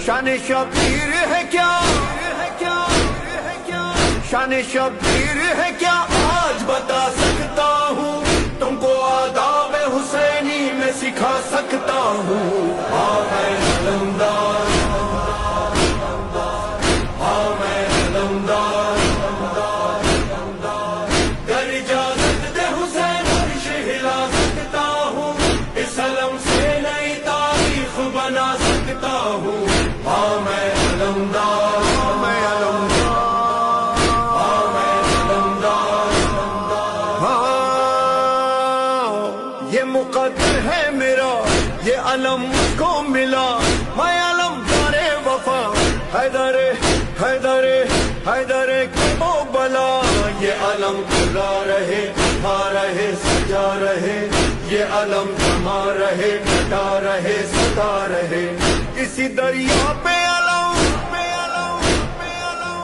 شان شبیر ہے کیا، شان شبیر ہے کیا آج بتا سکتا ہوں، تم کو آداب حسینی میں سکھا سکتا ہوں۔ ہاں میں علمدار، ہاں میں علمدار، گر اجازت دے حسین عرش ہلا سکتا ہوں، اس علم سے نئی تاریخ بنا سکتا ہوں۔ ہاں میں علمدار، ہاں میں علمدار، ہاں میں علمدار، ہاں یہ مقدر ہے میرا، یہ علم مجھ کو ملا، میں علمدار وفا، حیدر حیدر حیدر کی وہ بلا، یہ علم کھلا رہے، اٹھا رہے، سجا رہے، یہ علم جما رہے، کٹا رہے، ستا رہے، اسی دریا پہ